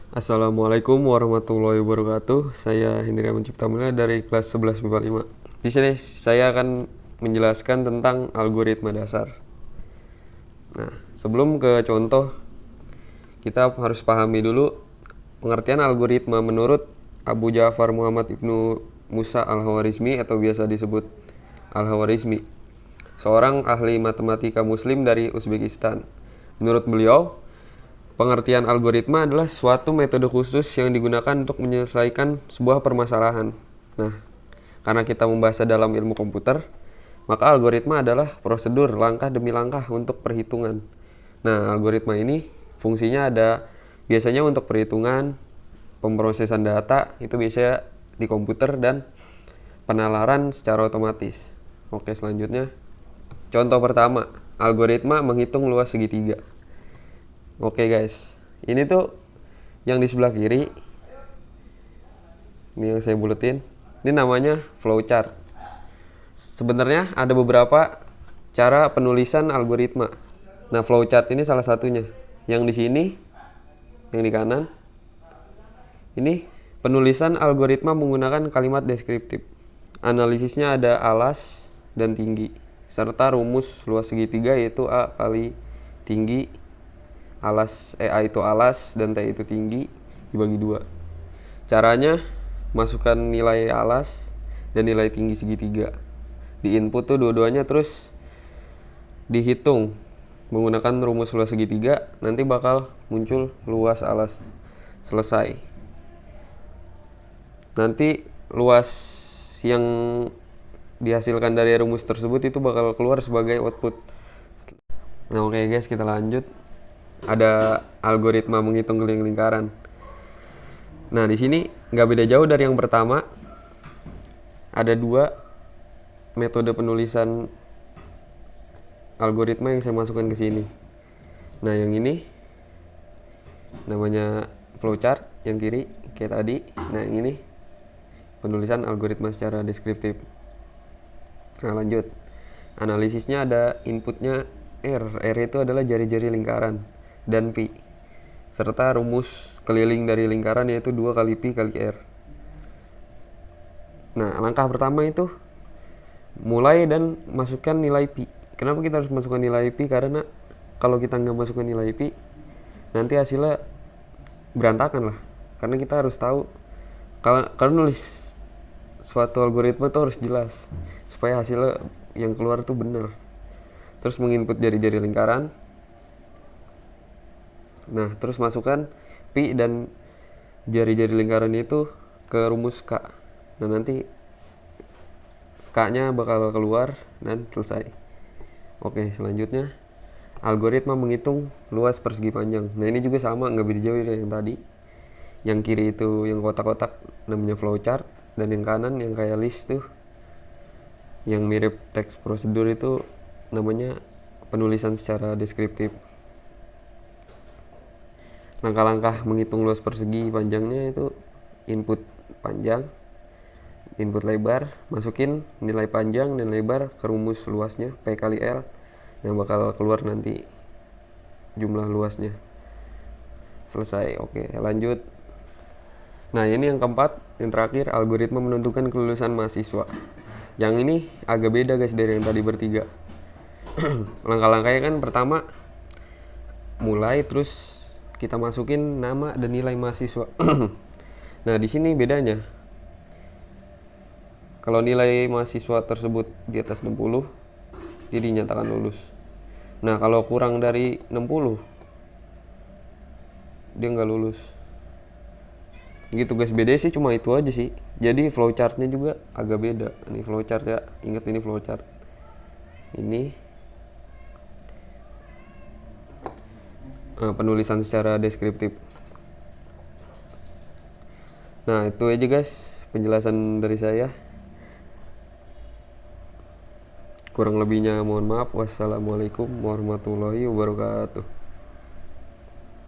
Assalamualaikum warahmatullahi wabarakatuh. Saya Hendriawan Cipta Mulya dari kelas 11 MIPA 5. Di sini saya akan menjelaskan tentang algoritma dasar. Nah, sebelum ke contoh, kita harus pahami dulu pengertian algoritma menurut Abu Ja'far Muhammad Ibnu Musa Al-Khwarizmi atau biasa disebut Al-Khwarizmi, seorang ahli matematika muslim dari Uzbekistan. Menurut beliau, pengertian algoritma adalah suatu metode khusus yang digunakan untuk menyelesaikan sebuah permasalahan. Nah, karena kita membahas dalam ilmu komputer, maka algoritma adalah prosedur langkah demi langkah untuk perhitungan. Nah, algoritma ini fungsinya ada biasanya untuk perhitungan, pemrosesan data, itu biasanya di komputer, dan penalaran secara otomatis. Oke, selanjutnya. Contoh pertama, algoritma menghitung luas segitiga. Oke guys, ini tuh yang di sebelah kiri, ini yang saya buletin, ini namanya flowchart. Sebenarnya ada beberapa cara penulisan algoritma. Nah, flowchart ini salah satunya. Yang di sini, yang di kanan, ini penulisan algoritma menggunakan kalimat deskriptif. Analisisnya ada alas dan tinggi, serta rumus luas segitiga yaitu A kali tinggi A itu alas dan T itu tinggi dibagi 2. Caranya masukkan nilai alas dan nilai tinggi segitiga di input tuh dua-duanya, terus dihitung menggunakan rumus luas segitiga, nanti bakal muncul luas alas. Selesai. Nanti luas yang dihasilkan dari rumus tersebut itu bakal keluar sebagai output. Nah, oke guys, kita lanjut. Ada algoritma menghitung keliling lingkaran. Nah, di sini nggak beda jauh dari yang pertama. Ada 2 metode penulisan algoritma yang saya masukkan ke sini. Nah, yang ini namanya flowchart, yang kiri kayak tadi. Nah, yang ini penulisan algoritma secara deskriptif. Nah, lanjut. Analisisnya ada inputnya R itu adalah jari-jari lingkaran, dan pi, serta rumus keliling dari lingkaran yaitu 2 kali pi kali r. Nah, langkah pertama itu mulai dan masukkan nilai pi. Kenapa kita harus masukkan nilai pi? Karena kalau kita nggak masukkan nilai pi, nanti hasilnya berantakan lah. Karena kita harus tahu, kalau nulis suatu algoritma itu harus jelas supaya hasilnya yang keluar itu benar. Terus menginput jari-jari lingkaran. Nah, terus masukkan pi dan jari-jari lingkaran itu ke rumus K. Nah, nanti K-nya bakal keluar dan selesai. Oke, selanjutnya algoritma menghitung luas persegi panjang. Nah, ini juga sama, nggak beda jauh dari yang tadi. Yang kiri itu yang kotak-kotak namanya flowchart, dan yang kanan yang kayak list tuh, yang mirip teks prosedur itu namanya penulisan secara deskriptif. Langkah-langkah menghitung luas persegi panjangnya itu input panjang, input lebar, masukin nilai panjang dan lebar ke rumus luasnya P kali L yang bakal keluar nanti jumlah luasnya. Selesai. Oke, lanjut. Nah, ini yang keempat, yang terakhir, algoritma menentukan kelulusan mahasiswa. Yang ini agak beda guys dari yang tadi bertiga. Langkah-langkahnya kan pertama mulai, terus kita masukin nama dan nilai mahasiswa. Nah, di sini bedanya. Kalau nilai mahasiswa tersebut di atas 60, dia dinyatakan lulus. Nah, kalau kurang dari 60, dia nggak lulus. Gitu guys, beda sih cuma itu aja sih. Jadi flowchartnya juga agak beda. Ini flowchart ya, ingat ini flowchart. Ini penulisan secara deskriptif. Nah, itu aja guys penjelasan dari saya. Kurang lebihnya mohon maaf. Wassalamualaikum warahmatullahi wabarakatuh.